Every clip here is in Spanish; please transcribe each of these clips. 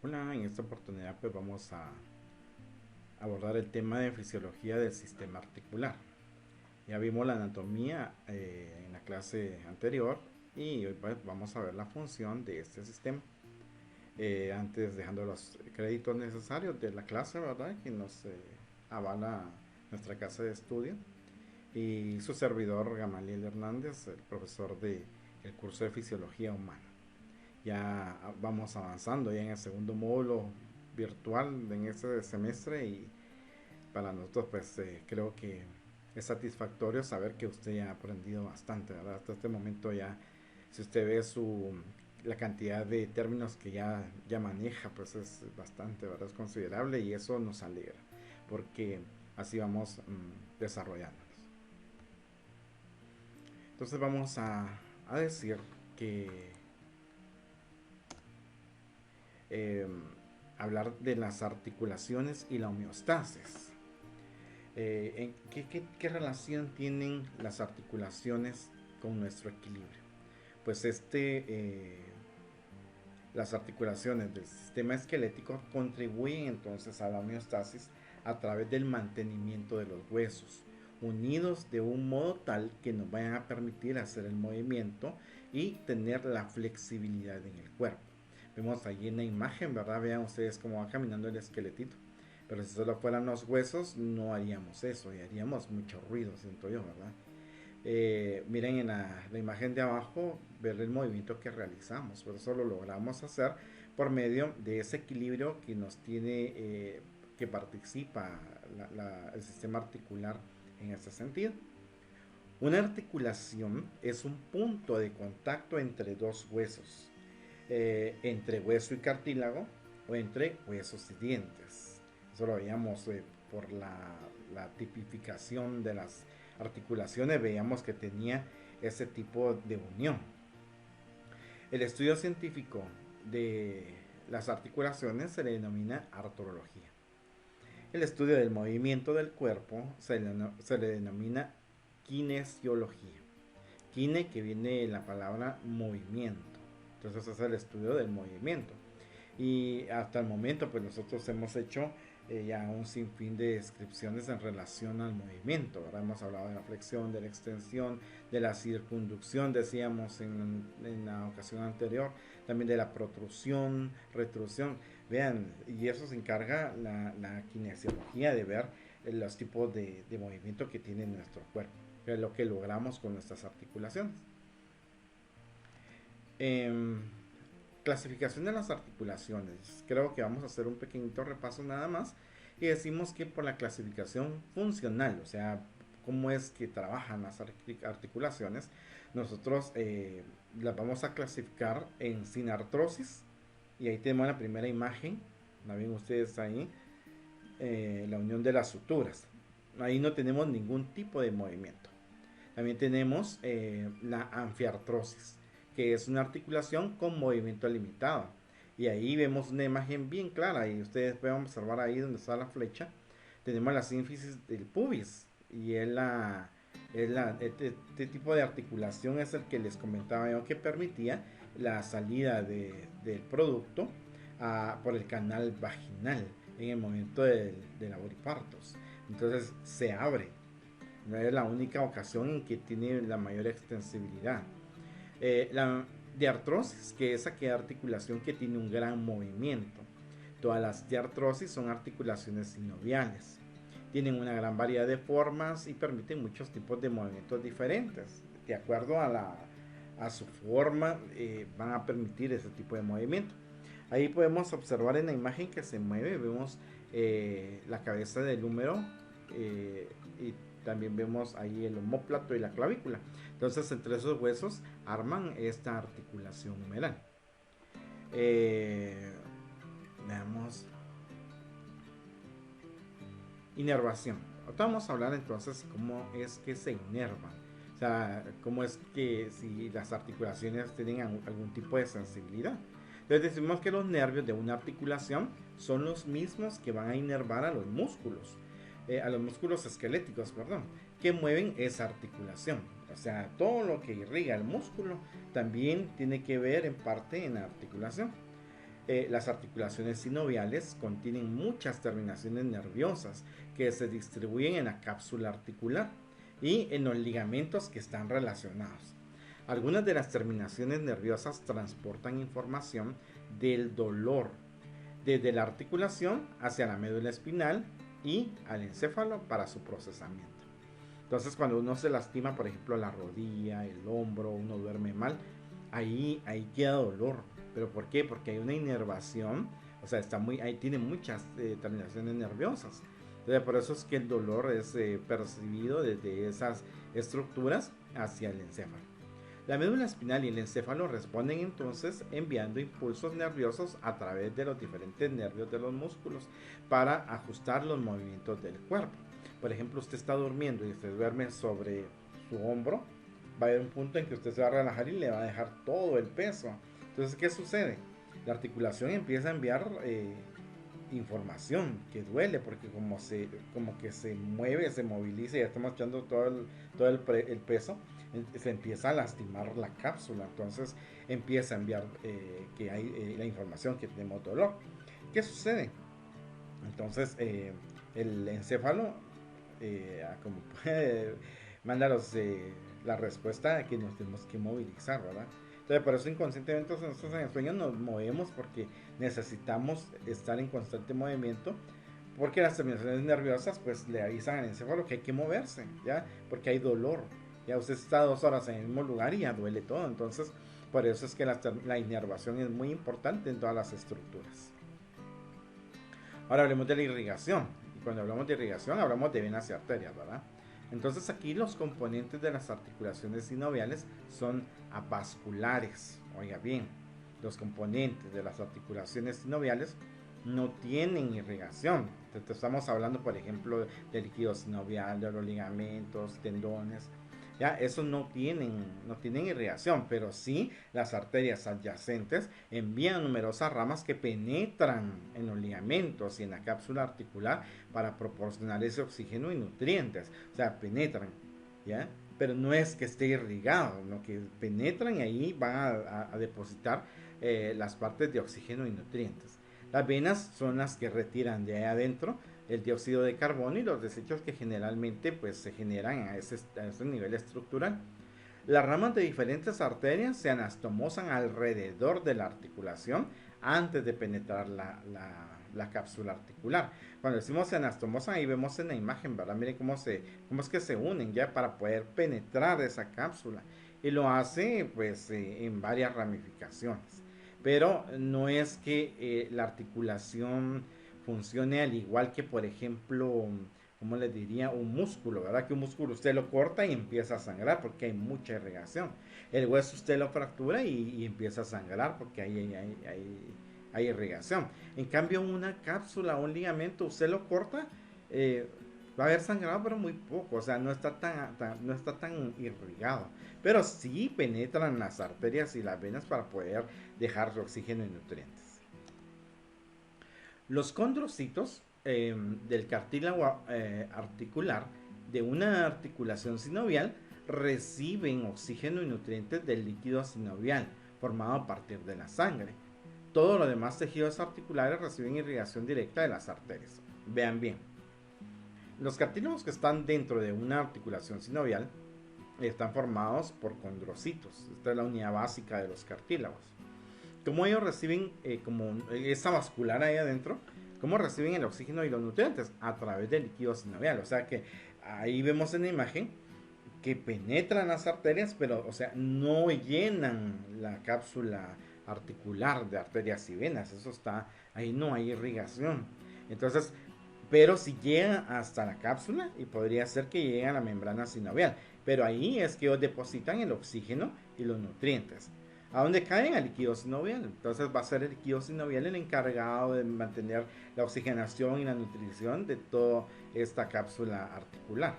Hola, en esta oportunidad pues vamos a abordar el tema de fisiología del sistema articular. Ya vimos la anatomía en la clase anterior y hoy pues, vamos a ver la función de este sistema. Antes dejando los créditos necesarios de la clase, ¿verdad? Que nos avala nuestra casa de estudio. Y su servidor Gamaliel Hernández, el profesor del curso de fisiología humana. Ya vamos avanzando ya en el segundo módulo virtual en este semestre y para nosotros pues creo que es satisfactorio saber que usted ya ha aprendido bastante, ¿verdad? Hasta este momento ya, si usted ve la cantidad de términos que ya maneja, pues es bastante, ¿verdad? Es considerable y eso nos alegra, porque así vamos desarrollándonos. Entonces vamos a decir que eh, hablar de las articulaciones y la homeostasis. ¿Qué relación tienen las articulaciones con nuestro equilibrio? Pues las articulaciones del sistema esquelético contribuyen entonces a la homeostasis a través del mantenimiento de los huesos, unidos de un modo tal que nos vayan a permitir hacer el movimiento y tener la flexibilidad en el cuerpo. Vemos allí en la imagen, ¿verdad? Vean ustedes cómo va caminando el esqueletito. Pero si solo fueran los huesos, no haríamos eso y haríamos mucho ruido, siento yo, ¿verdad? Miren en la imagen de abajo, ver el movimiento que realizamos. Por eso lo logramos hacer por medio de ese equilibrio que nos tiene, que participa el sistema articular en este sentido. Una articulación es un punto de contacto entre dos huesos, entre hueso y cartílago o entre huesos y dientes. Eso lo veíamos por la tipificación de las articulaciones, veíamos que tenía ese tipo de unión. El estudio científico de las articulaciones se le denomina artrología. El estudio del movimiento del cuerpo se le denomina kinesiología. Kine, que viene de la palabra movimiento. Entonces es el estudio del movimiento. Y hasta el momento pues nosotros hemos hecho ya un sinfín de descripciones en relación al movimiento, ¿verdad? Hemos hablado de la flexión, de la extensión, de la circunducción, decíamos en la ocasión anterior, también de la protrusión, retrusión. Vean, y eso se encarga la kinesiología de ver los tipos de movimiento que tiene nuestro cuerpo, que es lo que logramos con nuestras articulaciones. Eh, Clasificación de las articulaciones. Creo que vamos a hacer un pequeñito repaso nada más. Y decimos que por la clasificación funcional, o sea, cómo es que trabajan las articulaciones, nosotros las vamos a clasificar en sinartrosis. Y ahí tenemos la primera imagen. ¿La ven ustedes ahí? La unión de las suturas. Ahí no tenemos ningún tipo de movimiento. También tenemos la anfiartrosis, que es una articulación con movimiento limitado. Y ahí vemos una imagen bien clara y ustedes pueden observar ahí donde está la flecha. Tenemos la sínfisis del pubis y este tipo de articulación es el que les comentaba yo que permitía la salida del producto por el canal vaginal en el momento del aboripartos. Entonces se abre, es la única ocasión en que tiene la mayor extensibilidad. La diartrosis, que es aquella articulación que tiene un gran movimiento. Todas las diartrosis son articulaciones sinoviales. Tienen una gran variedad de formas y permiten muchos tipos de movimientos diferentes. De acuerdo a su forma, van a permitir ese tipo de movimiento. Ahí podemos observar en la imagen que se mueve, vemos la cabeza del húmero y también vemos ahí el omóplato y la clavícula. Entonces entre esos huesos arman esta articulación humeral. Veamos. Inervación. Ahorita vamos a hablar entonces cómo es que se inervan. O sea, cómo es que si las articulaciones tienen algún tipo de sensibilidad. Entonces decimos que los nervios de una articulación son los mismos que van a inervar a los músculos esqueléticos, perdón, que mueven esa articulación. O sea, todo lo que irriga el músculo también tiene que ver en parte en la articulación. Las articulaciones sinoviales contienen muchas terminaciones nerviosas que se distribuyen en la cápsula articular y en los ligamentos que están relacionados. Algunas de las terminaciones nerviosas transportan información del dolor desde la articulación hacia la médula espinal y al encéfalo para su procesamiento. Entonces, cuando uno se lastima, por ejemplo, la rodilla, el hombro, uno duerme mal, ahí queda dolor. ¿Pero por qué? Porque hay una inervación, o sea, ahí tiene muchas terminaciones nerviosas. Entonces, por eso es que el dolor es percibido desde esas estructuras hacia el encéfalo. La médula espinal y el encéfalo responden entonces enviando impulsos nerviosos a través de los diferentes nervios de los músculos para ajustar los movimientos del cuerpo. Por ejemplo, usted está durmiendo y usted duerme sobre su hombro, va a haber un punto en que usted se va a relajar y le va a dejar todo el peso. Entonces, ¿qué sucede? La articulación empieza a enviar información que duele porque como que se mueve, se moviliza y ya estamos echando todo el peso, se empieza a lastimar la cápsula, entonces empieza a enviar que hay la información que tenemos dolor. ¿Qué sucede? Entonces el encéfalo como puede mandaros la respuesta que nos tenemos que movilizar, ¿verdad? Entonces, por eso inconscientemente nosotros en el sueño nos movemos porque necesitamos estar en constante movimiento, porque las terminaciones nerviosas pues le avisan al encéfalo que hay que moverse, ¿ya? Porque hay dolor. Ya usted está 2 horas en el mismo lugar y ya duele todo. Entonces, por eso es que la inervación es muy importante en todas las estructuras. Ahora hablemos de la irrigación. Y cuando hablamos de irrigación, hablamos de venas y arterias, ¿verdad? Entonces aquí los componentes de las articulaciones sinoviales son avasculares. Oiga bien, los componentes de las articulaciones sinoviales no tienen irrigación. Entonces, estamos hablando, por ejemplo, del líquido sinovial, de los ligamentos, tendones. Ya, esos no tienen irrigación, pero sí las arterias adyacentes envían numerosas ramas que penetran en los ligamentos y en la cápsula articular para proporcionar ese oxígeno y nutrientes. O sea, penetran, ¿ya? Pero no es que esté irrigado, no, que penetran y ahí van a depositar las partes de oxígeno y nutrientes. Las venas son las que retiran de ahí adentro el dióxido de carbono y los desechos que generalmente pues, se generan a ese nivel estructural. Las ramas de diferentes arterias se anastomosan alrededor de la articulación antes de penetrar la cápsula articular. Cuando decimos se anastomosan, ahí vemos en la imagen, ¿verdad? Miren cómo es que se unen ya para poder penetrar esa cápsula. Y lo hace pues en varias ramificaciones. Pero no es que la articulación funcione al igual que, por ejemplo, como les diría, un músculo, ¿verdad? Que un músculo usted lo corta y empieza a sangrar porque hay mucha irrigación. El hueso usted lo fractura y empieza a sangrar porque hay irrigación. En cambio, una cápsula o un ligamento usted lo corta, va a haber sangrado, pero muy poco, o sea, no está tan irrigado. Pero sí penetran las arterias y las venas para poder dejar oxígeno y nutrientes. Los condrocitos del cartílago articular de una articulación sinovial reciben oxígeno y nutrientes del líquido sinovial formado a partir de la sangre. Todos los demás tejidos articulares reciben irrigación directa de las arterias. Vean bien, los cartílagos que están dentro de una articulación sinovial están formados por condrocitos. Esta es la unidad básica de los cartílagos. ¿Cómo ellos reciben como esa vascular ahí adentro? ¿Cómo reciben el oxígeno y los nutrientes? A través del líquido sinovial. O sea que ahí vemos en la imagen que penetran las arterias, pero o sea, no llenan la cápsula articular de arterias y venas. Eso está, ahí no hay irrigación. Entonces, pero si llegan hasta la cápsula y podría ser que lleguen a la membrana sinovial. Pero ahí es que ellos depositan el oxígeno y los nutrientes. ¿A dónde caen? Al líquido sinovial. Entonces va a ser el líquido sinovial el encargado de mantener la oxigenación y la nutrición de toda esta cápsula articular.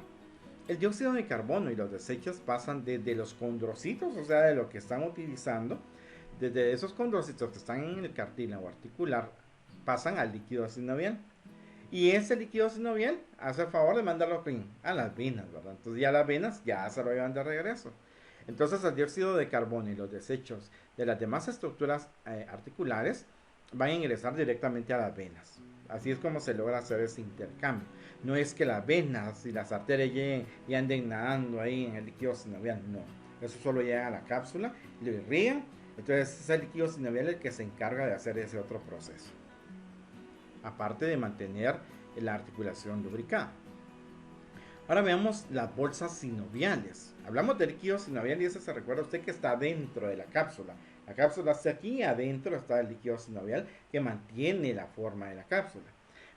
El dióxido de carbono y los desechos pasan desde los condrocitos, o sea, de lo que están utilizando, desde esos condrocitos que están en el cartílago articular, pasan al líquido sinovial. Y ese líquido sinovial hace el favor de mandarlo a las venas, ¿verdad? Entonces ya las venas ya se lo llevan de regreso. Entonces el dióxido de carbono y los desechos de las demás estructuras articulares van a ingresar directamente a las venas. Así es como se logra hacer ese intercambio. No es que las venas y las arterias lleguen y anden nadando ahí en el líquido sinovial, no. Eso solo llega a la cápsula, lo irrigan, entonces es el líquido sinovial el que se encarga de hacer ese otro proceso. Aparte de mantener la articulación lubricada. Ahora veamos las bolsas sinoviales. Hablamos del líquido sinovial y ese se recuerda usted que está dentro de la cápsula. La cápsula está aquí, adentro está el líquido sinovial que mantiene la forma de la cápsula.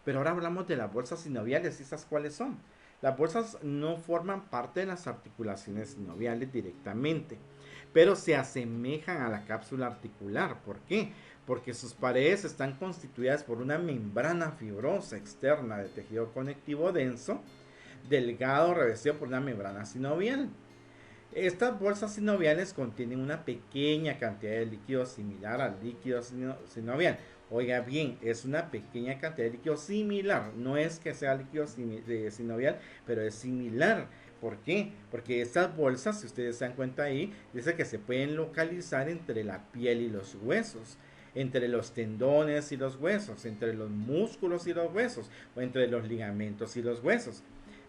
Pero ahora hablamos de las bolsas sinoviales, ¿y esas cuáles son? Las bolsas no forman parte de las articulaciones sinoviales directamente, pero se asemejan a la cápsula articular. ¿Por qué? Porque sus paredes están constituidas por una membrana fibrosa externa de tejido conectivo denso, delgado, revestido por una membrana sinovial. Estas bolsas sinoviales contienen una pequeña cantidad de líquido similar al líquido sinovial. Oiga bien, es una pequeña cantidad de líquido similar. No es que sea líquido sinovial, pero es similar. ¿Por qué? Porque estas bolsas, si ustedes se dan cuenta ahí, dice que se pueden localizar entre la piel y los huesos, entre los tendones y los huesos, entre los músculos y los huesos, o entre los ligamentos y los huesos.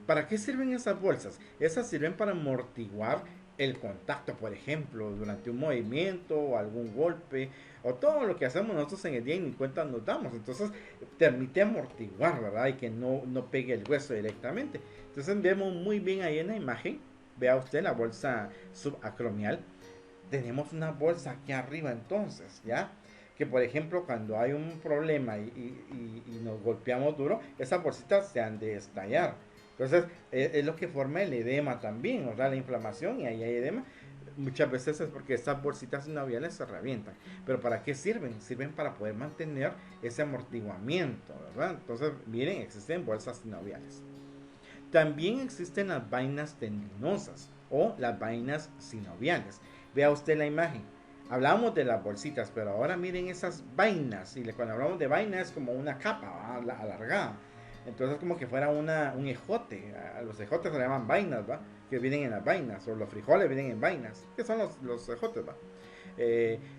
¿Para qué sirven esas bolsas? Esas sirven para amortiguar el contacto, por ejemplo, durante un movimiento o algún golpe, o todo lo que hacemos nosotros en el día y ni cuenta nos damos. Entonces, permite amortiguar, ¿verdad? Y que no pegue el hueso directamente. Entonces, vemos muy bien ahí en la imagen, vea usted la bolsa subacromial. Tenemos una bolsa aquí arriba entonces, ¿ya? Que por ejemplo cuando hay un problema y nos golpeamos duro, esas bolsitas se han de estallar. Entonces es lo que forma el edema también, o sea, la inflamación y ahí hay edema. Muchas veces es porque estas bolsitas sinoviales se revientan. Pero ¿para qué sirven? Sirven para poder mantener ese amortiguamiento, ¿verdad? Entonces, miren, existen bolsas sinoviales. También existen las vainas tendinosas o las vainas sinoviales. Vea usted la imagen. Hablamos de las bolsitas, pero ahora miren esas vainas. Y cuando hablamos de vaina es como una capa alargada. Entonces como que fuera un ejote. A los ejotes se le llaman vainas, ¿va? Que vienen en las vainas. O los frijoles vienen en vainas. ¿Qué son los ejotes, va?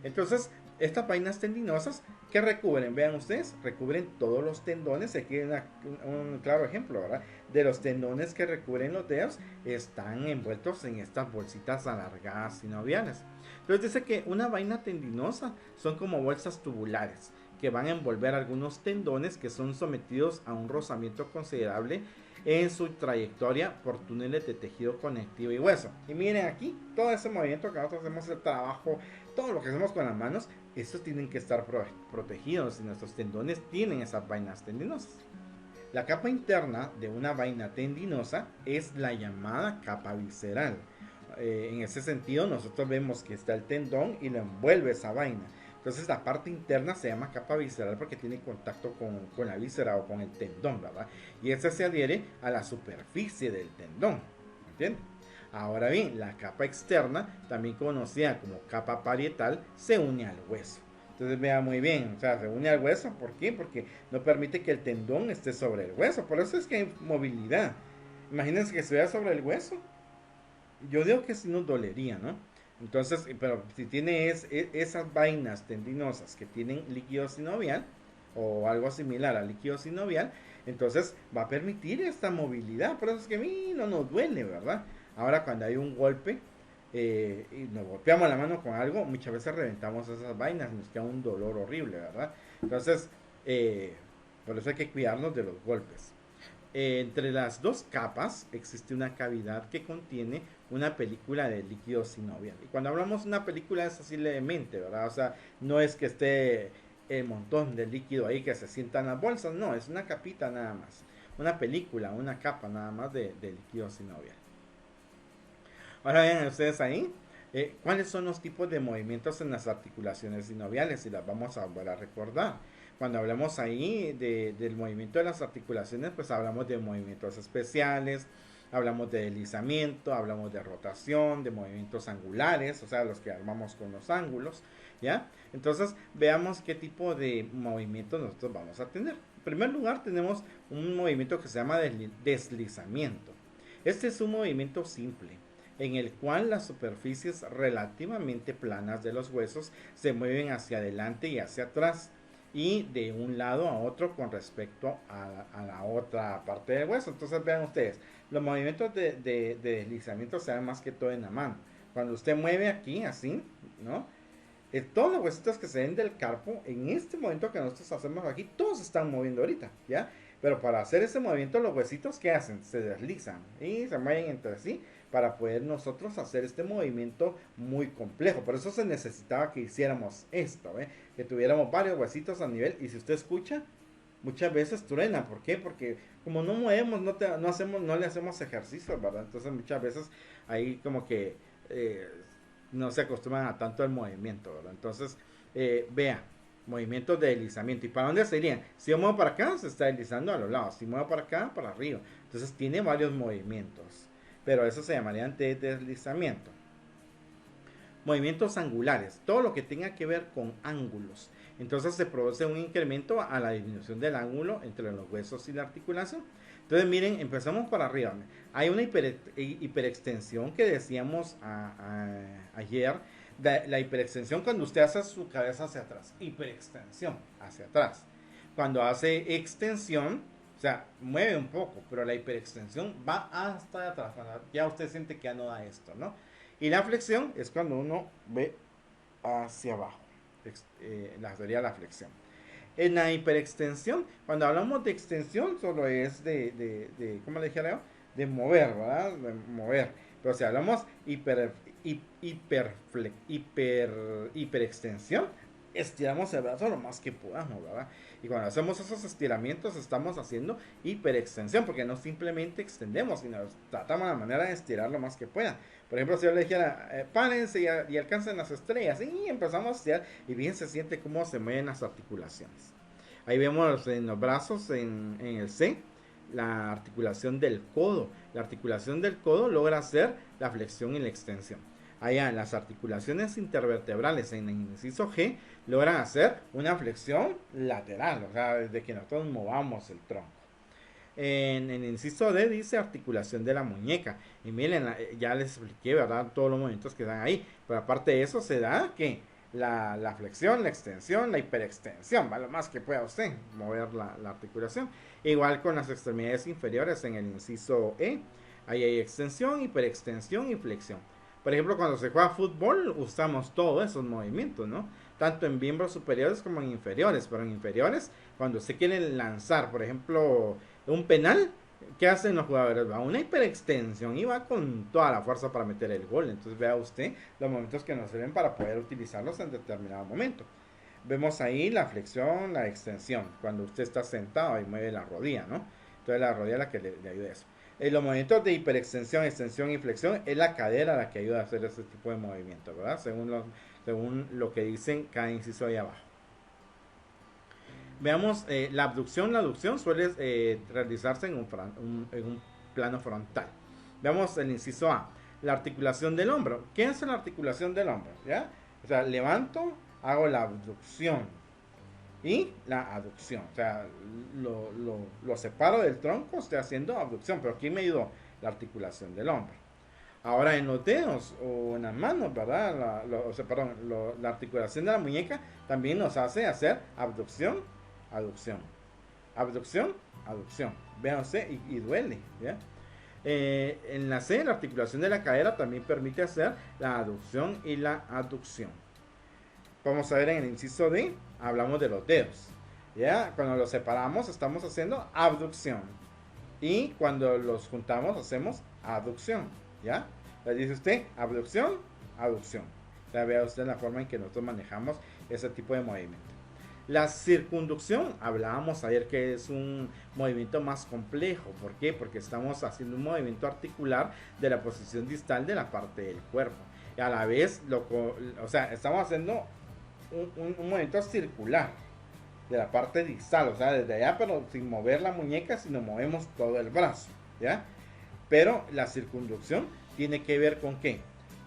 Entonces, estas vainas tendinosas que recubren, vean ustedes, recubren todos los tendones. Aquí hay un claro ejemplo, ¿verdad? De los tendones que recubren los dedos, están envueltos en estas bolsitas alargadas sinoviales. Entonces dice que una vaina tendinosa son como bolsas tubulares que van a envolver algunos tendones que son sometidos a un rozamiento considerable en su trayectoria por túneles de tejido conectivo y hueso. Y miren aquí, todo ese movimiento que nosotros hacemos, el trabajo, todo lo que hacemos con las manos, estos tienen que estar protegidos y nuestros tendones tienen esas vainas tendinosas. La capa interna de una vaina tendinosa es la llamada capa visceral. En ese sentido, nosotros vemos que está el tendón y lo envuelve esa vaina. Entonces la parte interna se llama capa visceral porque tiene contacto con la víscera o con el tendón, ¿verdad? Y esa se adhiere a la superficie del tendón, ¿entiendes? Ahora bien, la capa externa, también conocida como capa parietal, se une al hueso. Entonces vea muy bien, o sea, se une al hueso, ¿por qué? Porque no permite que el tendón esté sobre el hueso, por eso es que hay movilidad. Imagínense que estuviera sobre el hueso, yo digo que sí nos dolería, ¿no? Entonces, pero si tiene esas vainas tendinosas que tienen líquido sinovial o algo similar al líquido sinovial, entonces va a permitir esta movilidad. Por eso es que a mí no nos duele, ¿verdad? Ahora cuando hay un golpe y nos golpeamos la mano con algo, muchas veces reventamos esas vainas y nos queda un dolor horrible, ¿verdad? Entonces, por eso hay que cuidarnos de los golpes. Entre las dos capas existe una cavidad que contiene una película de líquido sinovial. Y cuando hablamos de una película es así levemente, ¿verdad? O sea, no es que esté el montón de líquido ahí que se sienta en las bolsas, no, es una capita nada más. Una película, una capa nada más de líquido sinovial. Ahora vean ustedes ahí, ¿cuáles son los tipos de movimientos en las articulaciones sinoviales? Y las vamos a volver a recordar. Cuando hablamos ahí del movimiento de las articulaciones, pues hablamos de movimientos especiales, hablamos de deslizamiento, hablamos de rotación, de movimientos angulares, o sea, los que armamos con los ángulos, ¿ya? Entonces, veamos qué tipo de movimientos nosotros vamos a tener. En primer lugar, tenemos un movimiento que se llama deslizamiento. Este es un movimiento simple, en el cual las superficies relativamente planas de los huesos se mueven hacia adelante y hacia atrás. y de un lado a otro con respecto a la otra parte del hueso. Entonces vean ustedes, los movimientos de deslizamiento se dan más que todo en la mano. Cuando usted mueve aquí, así, ¿no? Todos los huesitos que se ven del carpo, en este movimiento que nosotros hacemos aquí, todos se están moviendo ahorita, ¿ya? Pero para hacer ese movimiento, los huesitos, ¿qué hacen? Se deslizan y se mueven entre sí para poder nosotros hacer este movimiento muy complejo. Por eso se necesitaba que hiciéramos esto, ¿eh? Que tuviéramos varios huesitos a nivel. Y si usted escucha, muchas veces truena. ¿Por qué? Porque como no movemos, no le hacemos ejercicio, ¿verdad? Entonces muchas veces ahí como que no se acostumbran a tanto el movimiento, ¿verdad? Entonces, vea, movimientos de deslizamiento. ¿Y para dónde se irían? Si yo muevo para acá, se está deslizando a los lados. Si muevo para acá, para arriba. Entonces tiene varios movimientos. Pero eso se llamarían de deslizamiento. Movimientos angulares. Todo lo que tenga que ver con ángulos. Entonces se produce un incremento a la disminución del ángulo entre los huesos y la articulación. Entonces miren, empezamos para arriba. Hay una hiperextensión que decíamos ayer. La hiperextensión cuando usted hace su cabeza hacia atrás. Hiperextensión hacia atrás. Cuando hace extensión, o sea, mueve un poco, pero la hiperextensión va hasta atrás. Ya usted siente que ya no da esto, ¿no? Y la flexión es cuando uno ve hacia abajo. Sería la flexión. En la hiperextensión, cuando hablamos de extensión, solo es ¿cómo le dije, Leo? De mover, ¿verdad? De mover. Pero si hablamos hiperextensión, estiramos el brazo lo más que podamos, ¿verdad? Y cuando hacemos esos estiramientos, estamos haciendo hiperextensión, porque no simplemente extendemos, sino tratamos la manera de estirar lo más que puedan. Por ejemplo, si yo le dijera, párense y alcancen las estrellas, y empezamos a estirar, y bien se siente cómo se mueven las articulaciones. Ahí vemos en los brazos, en el C, la articulación del codo. La articulación del codo logra hacer la flexión y la extensión. Allá en las articulaciones intervertebrales, en el inciso G, logran hacer una flexión lateral, o sea, desde que nosotros movamos el tronco. En el inciso D dice articulación de la muñeca. Y miren, ya les expliqué, ¿verdad? Todos los movimientos que dan ahí. Pero aparte de eso, se da que la flexión, la extensión, la hiperextensión, va lo más que pueda usted mover la articulación. Igual con las extremidades inferiores en el inciso E. Ahí hay extensión, hiperextensión y flexión. Por ejemplo, cuando se juega fútbol, usamos todos esos movimientos, ¿no? Tanto en miembros superiores como en inferiores. Pero en inferiores, cuando se quiere lanzar, por ejemplo, un penal, ¿qué hacen los jugadores? Va a una hiperextensión y va con toda la fuerza para meter el gol. Entonces vea usted los momentos que nos sirven para poder utilizarlos en determinado momento. Vemos ahí la flexión, la extensión, cuando usted está sentado y mueve la rodilla, ¿no? Entonces la rodilla es la que le ayuda a eso. Los movimientos de hiperextensión, extensión y flexión es la cadera la que ayuda a hacer ese tipo de movimiento, ¿verdad? Según lo que dicen cada inciso ahí abajo. Veamos, la abducción, la aducción suele realizarse en un plano frontal. Veamos el inciso A, la articulación del hombro. ¿Qué es la articulación del hombro? ¿Ya? O sea, levanto, hago la abducción y la aducción. O sea, lo separo del tronco, estoy haciendo abducción. Pero aquí me ayudó la articulación del hombro. Ahora en los dedos o en las manos, ¿verdad? La articulación de la muñeca también nos hace hacer abducción, aducción. Abducción, aducción. Véanse y duele, ¿ya? En la C, la articulación de la cadera también permite hacer la aducción y la aducción. Vamos a ver en el inciso D, hablamos de los dedos, ¿ya? Cuando los separamos estamos haciendo abducción. Y cuando los juntamos hacemos aducción, ¿ya? Le dice usted abducción, aducción. Ya vea usted la forma en que nosotros manejamos ese tipo de movimiento. La circunducción, hablábamos ayer que es un movimiento más complejo. ¿Por qué? Porque estamos haciendo un movimiento articular de la posición distal de la parte del cuerpo. Y a la vez, estamos haciendo un movimiento circular de la parte distal. O sea, desde allá, pero sin mover la muñeca, sino movemos todo el brazo, ¿ya? Pero la circunducción tiene que ver con ¿qué?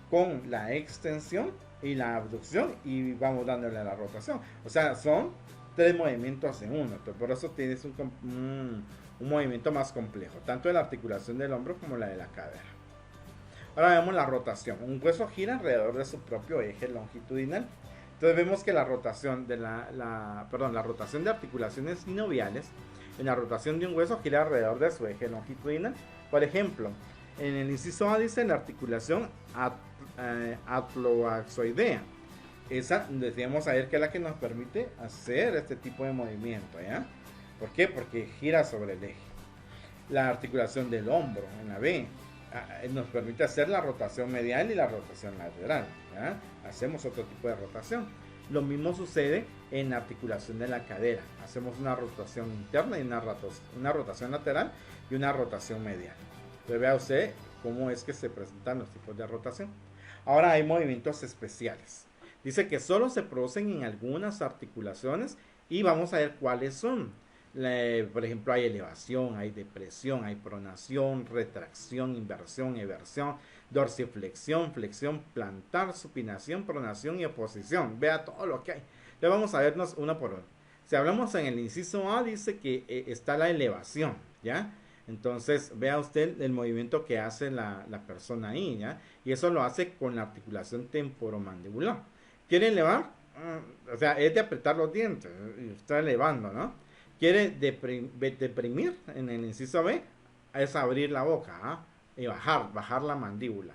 Con la extensión y la abducción y vamos dándole la rotación. O sea, son tres movimientos en uno. Por eso tienes un movimiento más complejo, tanto de la articulación del hombro como la de la cadera. Ahora vemos la rotación. Un hueso gira alrededor de su propio eje longitudinal. Entonces vemos que la rotación de la rotación de articulaciones sinoviales, en la rotación de un hueso gira alrededor de su eje longitudinal. Por ejemplo, en el inciso A dice la articulación atloaxoidea. Esa decíamos ayer que es la que nos permite hacer este tipo de movimiento, ¿ya? ¿Por qué? Porque gira sobre el eje. La articulación del hombro en la B nos permite hacer la rotación medial y la rotación lateral, ¿ya? Hacemos otro tipo de rotación. Lo mismo sucede en la articulación de la cadera. Hacemos una rotación interna y una rotación lateral y una rotación medial. Entonces vea usted cómo es que se presentan los tipos de rotación. Ahora hay movimientos especiales. Dice que solo se producen en algunas articulaciones y vamos a ver cuáles son. Por ejemplo, hay elevación, hay depresión, hay pronación, retracción, inversión, eversión, dorsiflexión, flexión plantar, supinación, pronación y oposición. Vea todo lo que hay. Le vamos a vernos uno por uno. Si hablamos en el inciso A, dice que está la elevación, ¿ya? Entonces, vea usted el movimiento que hace la persona ahí, ¿ya? Y eso lo hace con la articulación temporomandibular. ¿Quiere elevar? O sea, es de apretar los dientes y está elevando, ¿no? Quiere deprimir en el inciso B, es abrir la boca, ¿ah? Y bajar la mandíbula.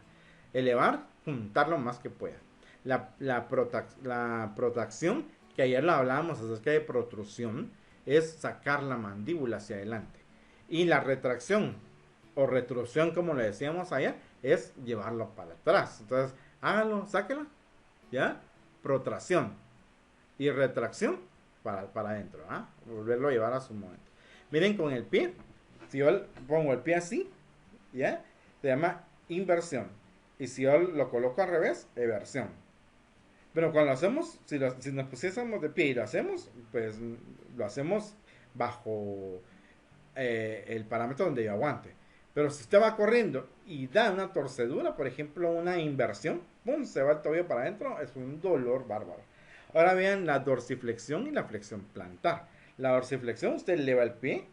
Elevar, juntar lo más que pueda. La protracción, que ayer lo hablábamos acerca de protrusión, es sacar la mandíbula hacia adelante. Y la retracción o retrusión, como le decíamos ayer, es llevarlo para atrás. Entonces, hágalo, sáquela, ¿ya? Protracción y retracción para adentro, ¿ah? Volverlo a llevar a su momento. Miren con el pie, si yo pongo el pie así, ¿ya? Se llama inversión. Y si yo lo coloco al revés, eversión. Pero cuando lo hacemos, si nos pusiésemos de pie y lo hacemos, pues lo hacemos bajo el parámetro donde yo aguante. Pero si usted va corriendo y da una torcedura, por ejemplo, una inversión, ¡pum!, se va el tobillo para adentro, es un dolor bárbaro. Ahora vean la dorsiflexión y la flexión plantar. La dorsiflexión, usted eleva el pie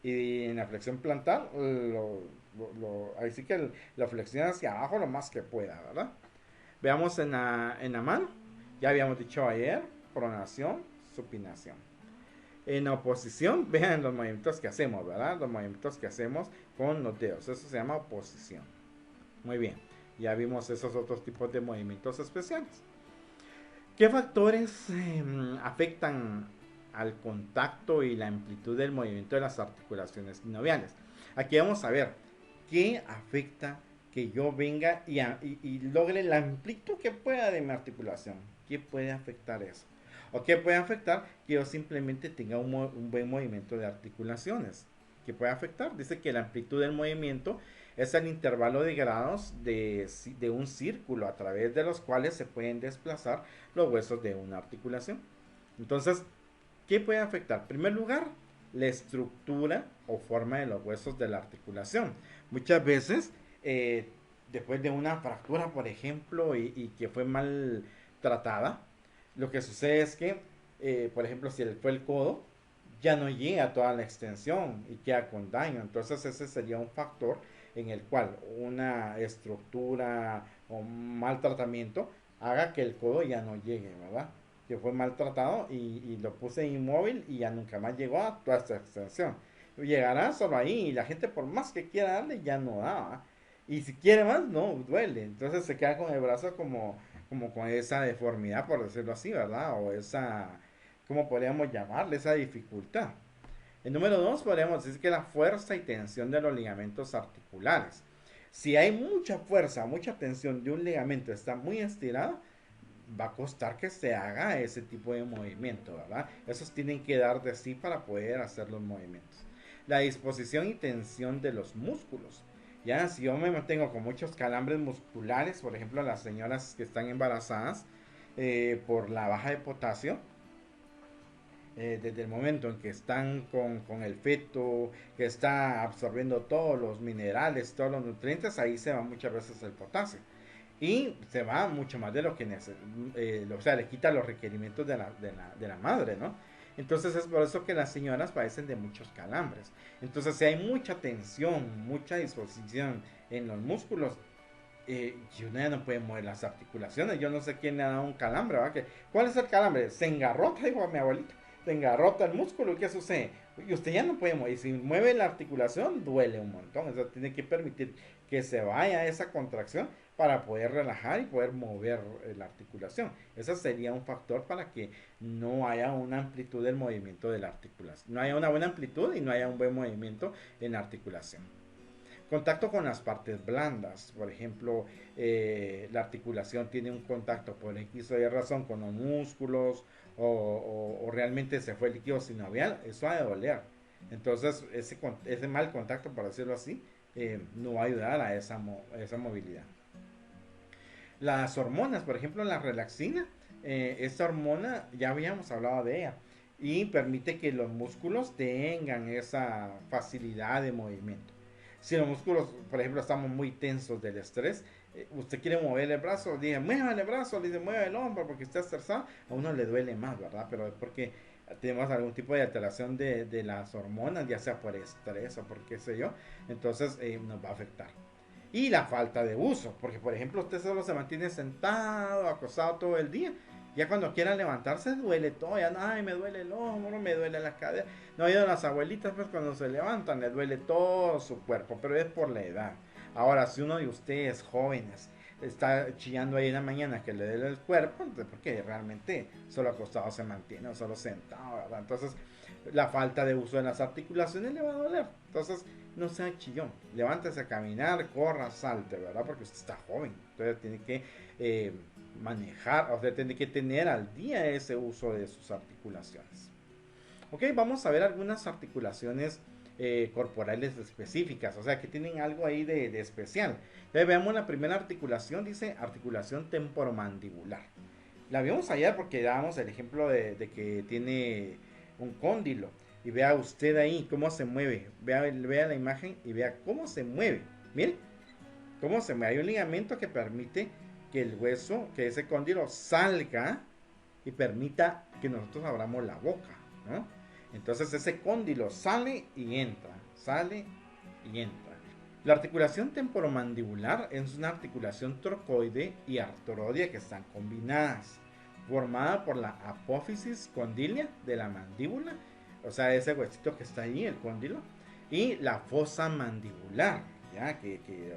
y en la flexión plantar, ahí sí que lo flexiona hacia abajo lo más que pueda, ¿verdad? Veamos en la mano, ya habíamos dicho ayer, pronación, supinación. En oposición, vean los movimientos que hacemos, ¿verdad? Los movimientos que hacemos con los dedos, eso se llama oposición. Muy bien, ya vimos esos otros tipos de movimientos especiales. ¿Qué factores afectan al contacto y la amplitud del movimiento de las articulaciones sinoviales? Aquí vamos a ver qué afecta que yo venga y logre la amplitud que pueda de mi articulación. ¿Qué puede afectar eso? ¿O qué puede afectar que yo simplemente tenga un buen movimiento de articulaciones? ¿Qué puede afectar? Dice que la amplitud del movimiento es el intervalo de grados de un círculo a través de los cuales se pueden desplazar los huesos de una articulación. Entonces, ¿qué puede afectar? En primer lugar, la estructura o forma de los huesos de la articulación. Muchas veces, después de una fractura, por ejemplo, y que fue mal tratada, lo que sucede es que, por ejemplo, si fue el codo, ya no llega a toda la extensión y queda con daño. Entonces ese sería un factor en el cual una estructura o un mal tratamiento haga que el codo ya no llegue, ¿verdad? Que fue maltratado y lo puse inmóvil y ya nunca más llegó a toda esta extensión. Llegará solo ahí y la gente por más que quiera darle ya no da, ¿verdad? Y si quiere más, no, duele. Entonces se queda con el brazo como con esa deformidad, por decirlo así, ¿verdad? O esa, ¿cómo podríamos llamarle? Esa dificultad. El número 2 podríamos decir que la fuerza y tensión de los ligamentos articulares. Si hay mucha fuerza, mucha tensión de un ligamento, está muy estirado, va a costar que se haga ese tipo de movimiento, ¿verdad? Esos tienen que dar de sí para poder hacer los movimientos. La disposición y tensión de los músculos. Ya, si yo me mantengo con muchos calambres musculares, por ejemplo, las señoras que están embarazadas por la baja de potasio, desde el momento en que están con el feto, que está absorbiendo todos los minerales, todos los nutrientes, ahí se va muchas veces el potasio. Y se va mucho más de lo que o sea, le quita los requerimientos de la madre, ¿no? Entonces es por eso que las señoras padecen de muchos calambres. Entonces si hay mucha tensión, mucha disposición en los músculos, y uno ya no puede mover las articulaciones. Yo no sé quién le ha dado un calambre, ¿verdad? ¿Cuál es el calambre? Se engarrota, dijo a mi abuelita. Se engarrota el músculo, ¿y qué sucede? Y usted ya no puede mover. Y si mueve la articulación, duele un montón. Eso tiene que permitir que se vaya esa contracción para poder relajar y poder mover la articulación. Ese sería un factor para que no haya una amplitud del movimiento de la articulación. No haya una buena amplitud y no haya un buen movimiento en la articulación. Contacto con las partes blandas, por ejemplo, la articulación tiene un contacto por X o Y razón con los músculos o realmente se fue el líquido sinovial, eso ha de doler. Entonces, ese mal contacto, por decirlo así, no va a ayudar a esa movilidad. Las hormonas, por ejemplo, la relaxina, esta hormona ya habíamos hablado de ella y permite que los músculos tengan esa facilidad de movimiento. Si los músculos, por ejemplo, estamos muy tensos del estrés, usted quiere mover el brazo, dice, mueva el brazo, le dice, mueve el hombro porque está estresado, a uno le duele más, ¿verdad? Pero es porque tenemos algún tipo de alteración de las hormonas, ya sea por estrés o por qué sé yo, entonces nos va a afectar. Y la falta de uso, porque por ejemplo usted solo se mantiene sentado, acostado todo el día. Ya cuando quiera levantarse duele todo, ya, ay, me duele el hombro, me duele la cadera. No, yo las abuelitas pues cuando se levantan le duele todo su cuerpo, pero es por la edad. Ahora, si uno de ustedes jóvenes está chillando ahí en la mañana que le duele el cuerpo, entonces porque realmente solo acostado se mantiene o solo sentado, ¿verdad? Entonces la falta de uso de las articulaciones le va a doler. Entonces no sea chillón, levántese a caminar, corra, salte, ¿verdad? Porque usted está joven, entonces tiene que manejar, o sea, tiene que tener al día ese uso de sus articulaciones. Ok, vamos a ver algunas articulaciones corporales específicas, o sea, que tienen algo ahí de especial. Entonces veamos la primera articulación, dice articulación temporomandibular. La vimos ayer porque dábamos el ejemplo de que tiene un cóndilo. Y vea usted ahí cómo se mueve. Vea la imagen y vea cómo se mueve. Mire cómo se mueve. Hay un ligamento que permite que el hueso, que ese cóndilo salga y permita que nosotros abramos la boca, ¿no? Entonces ese cóndilo sale y entra, sale y entra. La articulación temporomandibular es una articulación trocoide y artrodia que están combinadas, formada por la apófisis condilia de la mandíbula, o sea, ese huesito que está ahí, el cóndilo, y la fosa mandibular, ya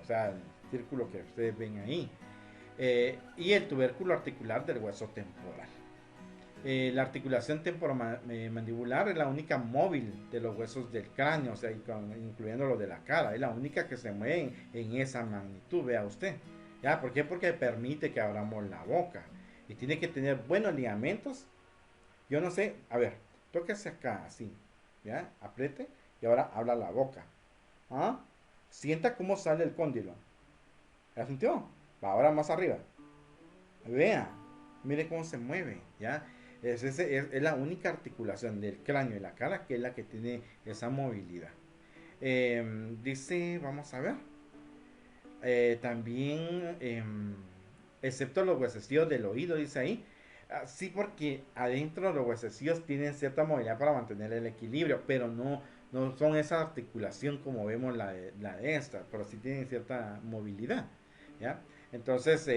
o sea, el círculo que ustedes ven ahí, y el tubérculo articular del hueso temporal. La articulación temporomandibular es la única móvil de los huesos del cráneo, o sea, incluyendo los de la cara, es la única que se mueve en esa magnitud, vea usted. ¿Ya? ¿Por qué? Porque permite que abramos la boca y tiene que tener buenos ligamentos. Yo no sé, a ver, tóquese acá así, ¿ya? Apriete y ahora habla la boca. ¿Ah? Sienta cómo sale el cóndilo. ¿Ya sintió? Va ahora más arriba. Vea, mire cómo se mueve, ¿ya? Es la única articulación del cráneo y la cara que es la que tiene esa movilidad. Dice, vamos a ver, también, excepto los huesecillos del oído, dice ahí. Sí, porque adentro los huesecillos tienen cierta movilidad para mantener el equilibrio, pero no son esa articulación como vemos la de esta, pero sí tienen cierta movilidad, ¿ya? Entonces,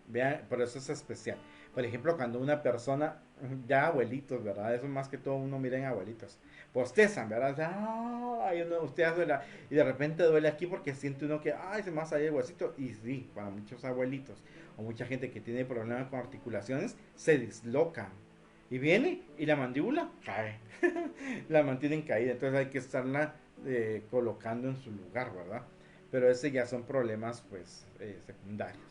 vean, por eso es especial. Por ejemplo, cuando una persona, ya abuelitos, ¿verdad? Eso más que todo uno mira en abuelitos. Postezan, ¿verdad? Ay, usted duele. Y de repente duele aquí porque siente uno que, ay, se me va a salir el huesito. Y sí, para muchos abuelitos o mucha gente que tiene problemas con articulaciones, se dislocan. Y viene y la mandíbula cae. La mantienen caída. Entonces hay que estarla colocando en su lugar, ¿verdad? Pero ese ya son problemas, pues, secundarios.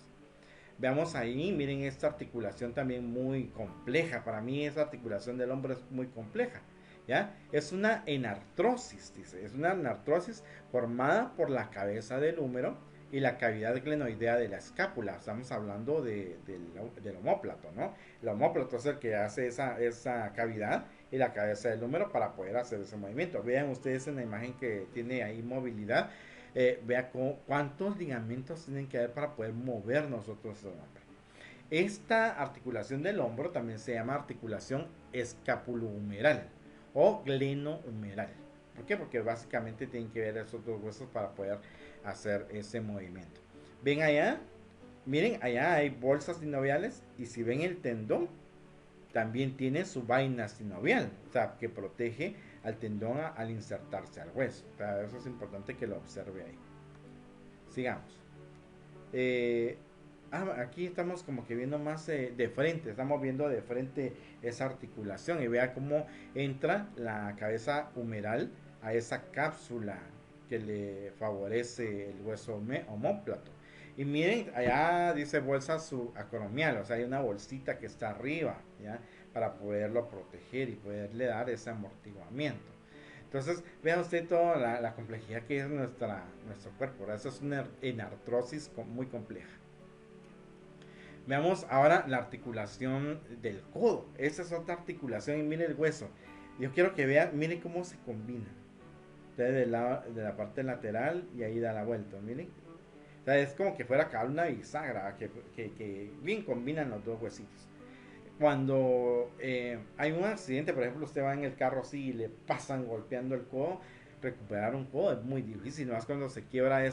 Veamos ahí, miren esta articulación también muy compleja. Para mí esa articulación del hombro es muy compleja. ¿Ya? Es una enartrosis, dice. Es una enartrosis formada por la cabeza del húmero y la cavidad glenoidea de la escápula. Estamos hablando del omóplato, ¿no? El omóplato es el que hace esa cavidad y la cabeza del húmero para poder hacer ese movimiento. Vean ustedes en la imagen que tiene ahí movilidad. Vea cuántos ligamentos tienen que haber para poder mover nosotros el hombro. Esta articulación del hombro también se llama articulación escapulohumeral o glenohumeral. ¿Por qué? Porque básicamente tienen que ver esos dos huesos para poder hacer ese movimiento. Ven allá, miren, allá hay bolsas sinoviales y si ven el tendón, también tiene su vaina sinovial, o sea, que protege al tendón al insertarse al hueso. O sea, eso es importante que lo observe ahí. Sigamos. Eh, aquí estamos como que viendo más de frente, estamos viendo de frente esa articulación y vea cómo entra la cabeza humeral a esa cápsula que le favorece el hueso omóplato. Y miren, allá dice bolsa subacromial, o sea, hay una bolsita que está arriba, ¿ya? Para poderlo proteger y poderle dar ese amortiguamiento. Entonces, vea usted toda la complejidad que es nuestro cuerpo. ¿Verdad? Eso es una enartrosis muy compleja. Veamos ahora la articulación del codo. Esa es otra articulación y mire el hueso. Yo quiero que vea, mire cómo se combina. De la parte lateral y ahí da la vuelta, miren. O sea, es como que fuera acá una bisagra que bien combinan los dos huesitos. Cuando hay un accidente, por ejemplo, usted va en el carro así y le pasan golpeando el codo, recuperar un codo es muy difícil, más cuando se quiebra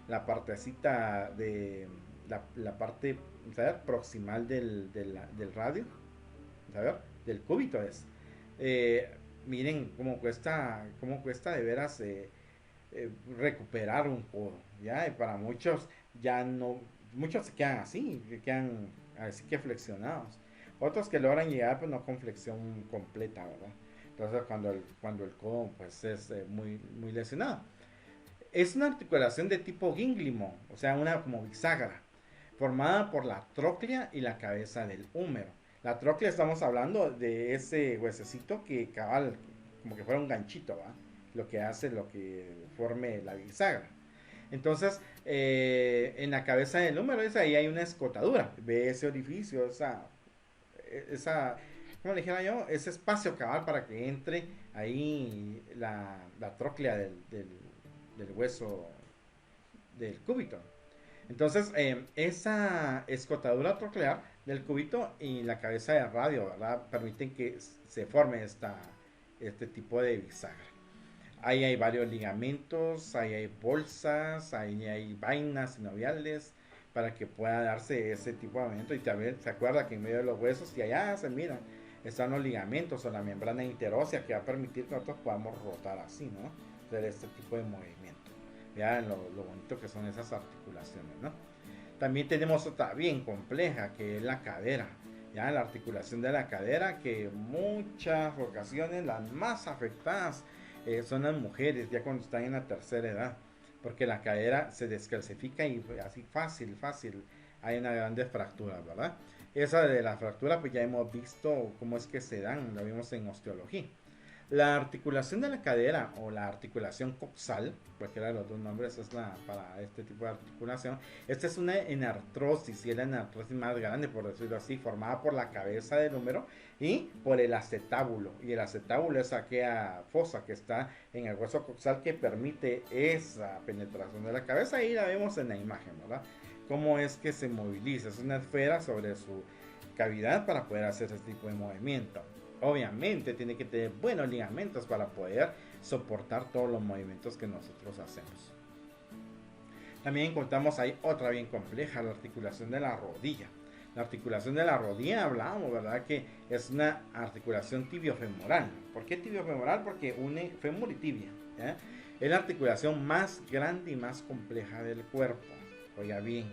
la partecita de la parte, ¿sabes? Proximal del radio, ¿sabes? Del cúbito es. Eh, Miren cómo cuesta de veras recuperar un codo, ¿ya? Y para muchos ya no, muchos se quedan así, que quedan así que flexionados. Otros que logran llegar pues no con flexión completa, ¿verdad? Entonces cuando el codo pues es muy lesionado. Es una articulación de tipo gínglimo, o sea, una como bisagra, formada por la tróclea y la cabeza del húmero. La tróclea estamos hablando de ese huesecito que cabal, como que fuera un ganchito, ¿va? Lo que hace lo que forme la bisagra. Entonces, en la cabeza del húmero ahí hay una escotadura. Ve ese orificio, esa, ¿cómo le dijera yo? Ese espacio cabal para que entre ahí la tróclea del hueso del cúbito. Entonces, esa escotadura troclear del cúbito y la cabeza de radio, ¿verdad? Permiten que se forme este tipo de bisagra. Ahí hay varios ligamentos, ahí hay bolsas, ahí hay vainas sinoviales para que pueda darse ese tipo de movimiento. Y también se acuerda que en medio de los huesos y allá se miran, están los ligamentos o la membrana interósea que va a permitir que nosotros podamos rotar así, ¿no? Hacer este tipo de movimiento. Vean lo bonito que son esas articulaciones, ¿no? También tenemos otra bien compleja que es la cadera. Ya la articulación de la cadera, que muchas ocasiones las más afectadas son las mujeres ya cuando están en la tercera edad, porque la cadera se descalcifica y así fácil hay una grande fractura, ¿verdad? Esa de la fractura pues ya hemos visto cómo es que se dan, lo vimos en osteología. La articulación de la cadera o la articulación coxal, cualquiera de los dos nombres es para este tipo de articulación. Esta es una enartrosis y es la enartrosis más grande, por decirlo así, formada por la cabeza del húmero y por el acetábulo. Y el acetábulo es aquella fosa que está en el hueso coxal que permite esa penetración de la cabeza y la vemos en la imagen, ¿verdad? Cómo es que se moviliza, es una esfera sobre su cavidad para poder hacer ese tipo de movimiento. Obviamente tiene que tener buenos ligamentos para poder soportar todos los movimientos que nosotros hacemos. También encontramos ahí otra bien compleja, la articulación de la rodilla. La articulación de la rodilla hablamos, ¿verdad? Que es una articulación tibiofemoral. ¿Por qué tibiofemoral? Porque une fémur y tibia. ¿Ya? Es la articulación más grande y más compleja del cuerpo. Oiga bien,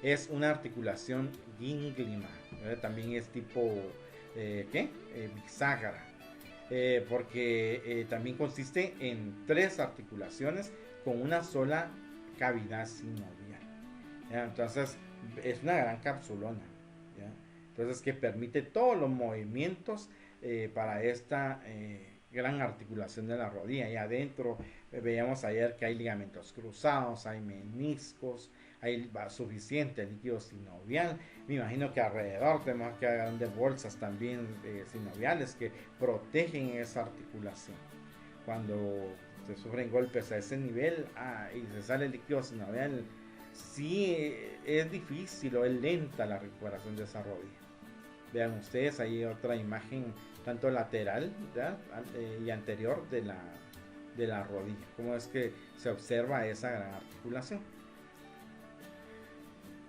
es una articulación gínglima. También es tipo bisagra, porque también consiste en 3 articulaciones con una sola cavidad sinovial, ¿ya? Entonces es una gran capsulona, ¿ya? Entonces que permite todos los movimientos para esta gran articulación de la rodilla. Y adentro veíamos ayer que hay ligamentos cruzados, hay meniscos, hay suficiente líquido sinovial. Me imagino que alrededor tenemos que grandes bolsas también sinoviales que protegen esa articulación. Cuando se sufren golpes a ese nivel y se sale el líquido sinovial, sí es difícil o es lenta la recuperación de esa rodilla. Vean ustedes ahí otra imagen tanto lateral y anterior de la rodilla. Cómo es que se observa esa gran articulación.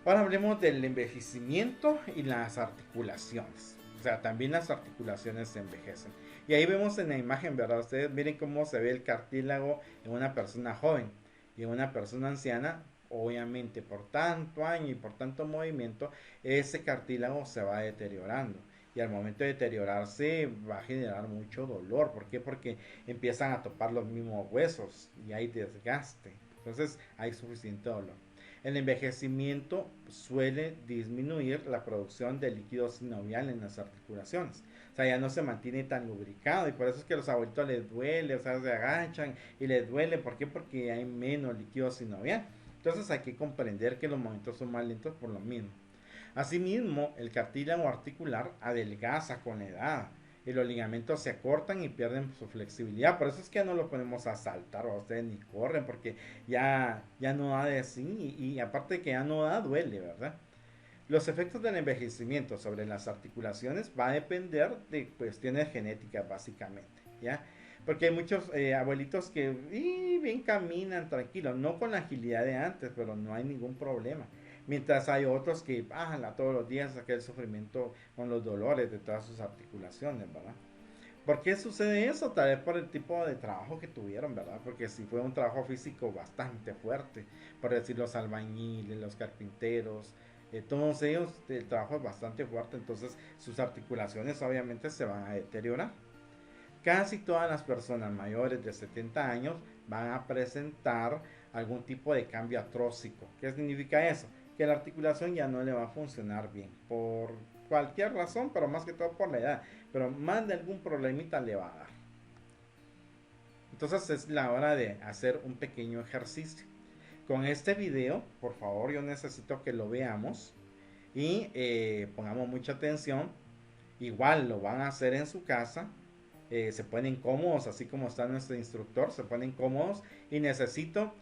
Ahora hablemos del envejecimiento y las articulaciones. O sea, también las articulaciones se envejecen. Y ahí vemos en la imagen, ¿verdad? Ustedes miren cómo se ve el cartílago en una persona joven y en una persona anciana. Obviamente, por tanto año y por tanto movimiento, ese cartílago se va deteriorando. Y al momento de deteriorarse va a generar mucho dolor. ¿Por qué? Porque empiezan a topar los mismos huesos y hay desgaste. Entonces hay suficiente dolor. El envejecimiento suele disminuir la producción de líquido sinovial en las articulaciones. O sea, ya no se mantiene tan lubricado y por eso es que a los abuelitos les duele, o sea, se agachan y les duele. ¿Por qué? Porque hay menos líquido sinovial. Entonces hay que comprender que los movimientos son más lentos por lo mismo. Asimismo, el cartílago articular adelgaza con la edad y los ligamentos se acortan y pierden su flexibilidad. Por eso es que ya no lo ponemos a saltar o a ustedes ni corren porque ya no da de sí y aparte de que ya no da, duele, ¿verdad? Los efectos del envejecimiento sobre las articulaciones va a depender de cuestiones genéticas básicamente, ¿ya? Porque hay muchos abuelitos que bien caminan tranquilos, no con la agilidad de antes, pero no hay ningún problema. Mientras hay otros que todos los días aquel sufrimiento con los dolores de todas sus articulaciones, ¿verdad? ¿Por qué sucede eso? Tal vez por el tipo de trabajo que tuvieron, ¿verdad? Porque si fue un trabajo físico bastante fuerte, por decir los albañiles, los carpinteros, todos ellos, el trabajo es bastante fuerte, entonces sus articulaciones obviamente se van a deteriorar. Casi todas las personas mayores de 70 años van a presentar algún tipo de cambio artrósico. ¿Qué significa eso? Que la articulación ya no le va a funcionar bien por cualquier razón, pero más que todo por la edad, pero más de algún problemita le va a dar. Entonces es la hora de hacer un pequeño ejercicio. Con este video, por favor, yo necesito que lo veamos y pongamos mucha atención. Igual lo van a hacer en su casa. Se ponen cómodos, así como está nuestro instructor, se ponen cómodos y necesito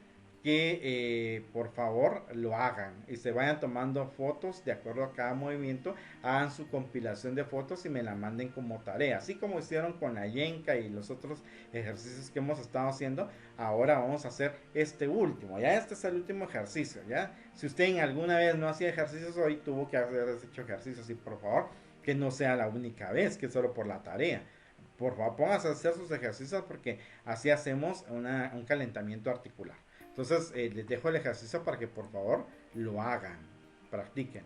que por favor lo hagan y se vayan tomando fotos de acuerdo a cada movimiento, hagan su compilación de fotos y me la manden como tarea, así como hicieron con la yenca y los otros ejercicios que hemos estado haciendo. Ahora vamos a hacer este último, ya este es el último ejercicio, ya si usted en alguna vez no hacía ejercicios, hoy tuvo que haber hecho ejercicios y por favor que no sea la única vez, que solo por la tarea. Por favor, pónganse a hacer sus ejercicios porque así hacemos un calentamiento articular. Entonces, les dejo el ejercicio para que por favor lo hagan, practiquen.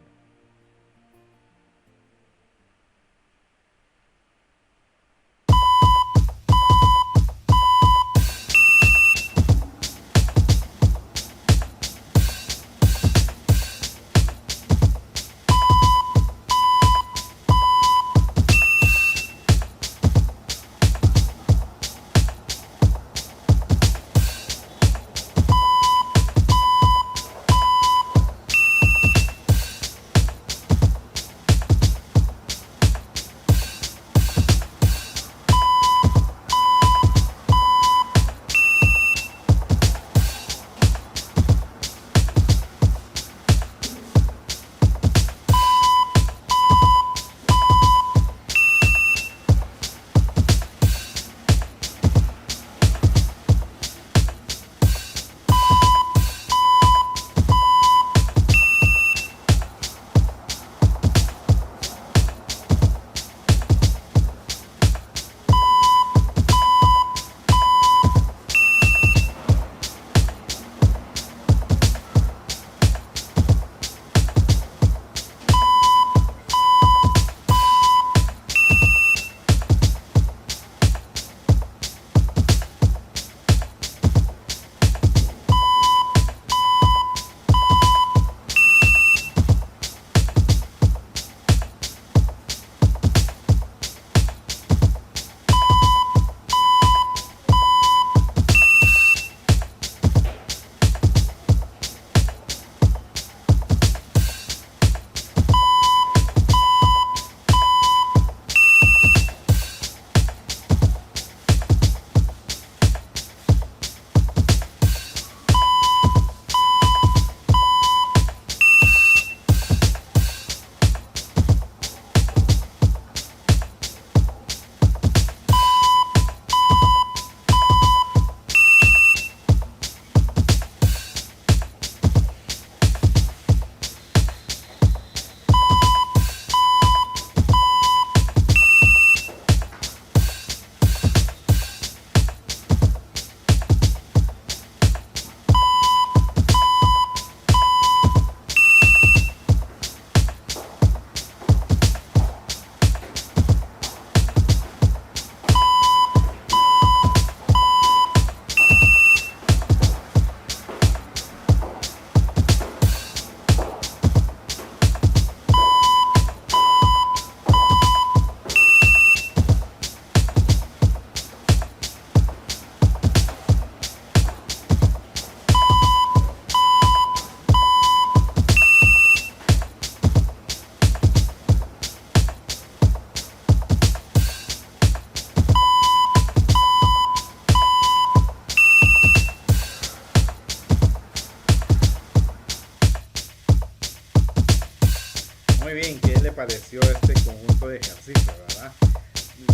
pareció este conjunto de ejercicio, verdad?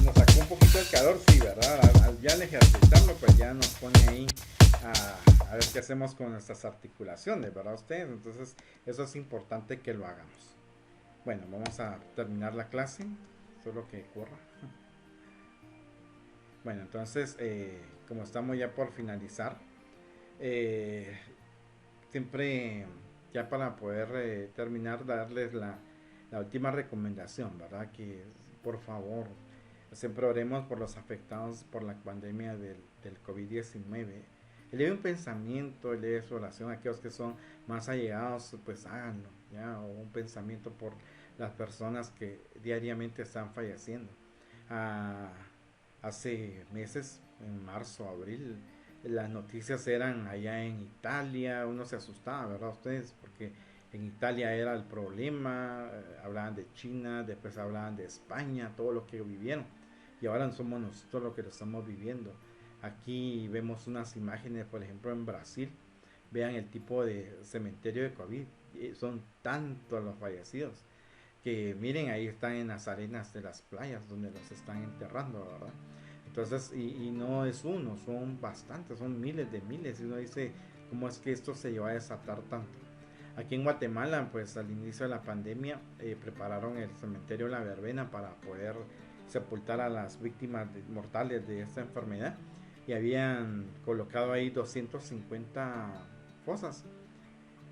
Nos sacó un poquito el calor, sí, ¿verdad? Ya al ejercitarlo, pues ya nos pone ahí a ver qué hacemos con nuestras articulaciones, ¿verdad? Ustedes, entonces eso es importante que lo hagamos. Bueno, vamos a terminar la clase, solo que corra. Bueno, entonces, como estamos ya por finalizar, eh, siempre ya para poder terminar, darles la última recomendación, ¿verdad? Que por favor, siempre oremos por los afectados por la pandemia del COVID-19. Eleve un pensamiento, eleve su oración a aquellos que son más allegados, pues háganlo, ¿ya? O un pensamiento por las personas que diariamente están falleciendo. Ah, hace meses, en marzo, abril, las noticias eran allá en Italia, uno se asustaba, ¿verdad? Ustedes, porque en Italia era el problema, hablaban de China, después hablaban de España, todo lo que vivieron. Y ahora somos nosotros los que lo estamos viviendo. Aquí vemos unas imágenes, por ejemplo, en Brasil. Vean el tipo de cementerio de COVID. Son tantos los fallecidos que miren, ahí están en las arenas de las playas donde los están enterrando, ¿verdad? Entonces, y no es uno, son bastantes, son miles, y uno dice, ¿cómo es que esto se lleva a desatar tanto? Aquí en Guatemala, pues al inicio de la pandemia, prepararon el cementerio La Verbena para poder sepultar a las víctimas mortales de esta enfermedad y habían colocado ahí 250 fosas.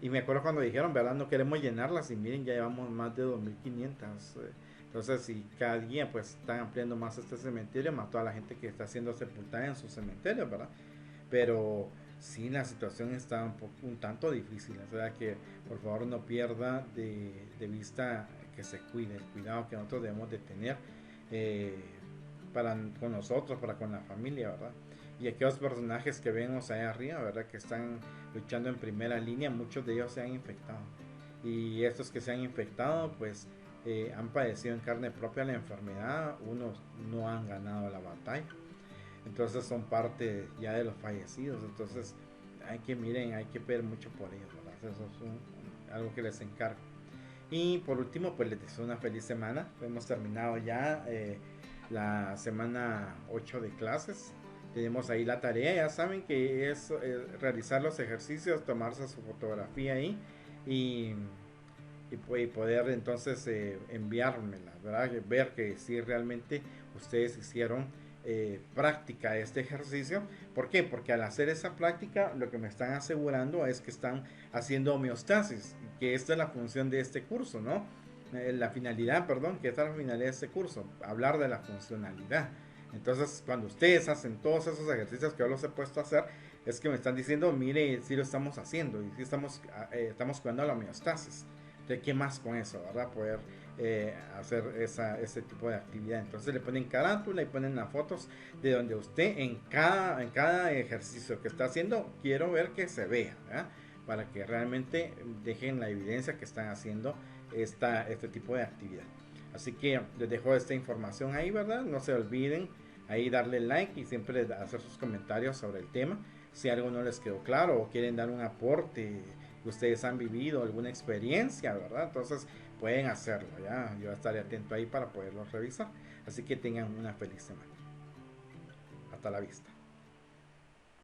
Y me acuerdo cuando dijeron, ¿verdad? No queremos llenarlas y miren, ya llevamos más de 2500. Entonces, si cada día pues están ampliando más este cementerio, más toda la gente que está siendo sepultada en su cementerio, ¿verdad? Pero sí, la situación está un tanto difícil. O sea que por favor no pierda de vista que se cuide, el cuidado que nosotros debemos de tener eh, para con nosotros, para con la familia, ¿verdad? Y aquellos personajes que vemos ahí arriba, ¿verdad? Que están luchando en primera línea, muchos de ellos se han infectado. Y estos que se han infectado, pues han padecido en carne propia la enfermedad, unos no han ganado la batalla. Entonces son parte ya de los fallecidos. Entonces hay que, miren, hay que pedir mucho por ellos, ¿verdad? Eso es algo que les encargo. Y por último, pues les deseo una feliz semana. Hemos terminado ya la semana 8 de clases. Tenemos ahí la tarea, ya saben que es realizar los ejercicios, tomarse su fotografía ahí y, y poder entonces enviármela, ¿verdad? Ver que si realmente ustedes hicieron práctica de este ejercicio. ¿Por qué? Porque al hacer esa práctica lo que me están asegurando es que están haciendo homeostasis, que esta es la función de este curso, ¿no? La finalidad, perdón, que esta es la finalidad de este curso, hablar de la funcionalidad. Entonces, cuando ustedes hacen todos esos ejercicios que yo los he puesto a hacer, es que me están diciendo, mire, si lo estamos haciendo y si estamos cuidando la homeostasis. Entonces, ¿qué más con eso, verdad? Poder hacer ese tipo de actividad. Entonces, le ponen carátula y ponen las fotos de donde usted en cada ejercicio que está haciendo, quiero ver que se vea, ¿verdad? Para que realmente dejen la evidencia que están haciendo este tipo de actividad. Así que les dejo esta información ahí, ¿verdad? No se olviden ahí darle like y siempre hacer sus comentarios sobre el tema. Si algo no les quedó claro o quieren dar un aporte que ustedes han vivido, alguna experiencia, ¿verdad? Entonces pueden hacerlo, ¿ya? Yo estaré atento ahí para poderlos revisar. Así que tengan una feliz semana. Hasta la vista.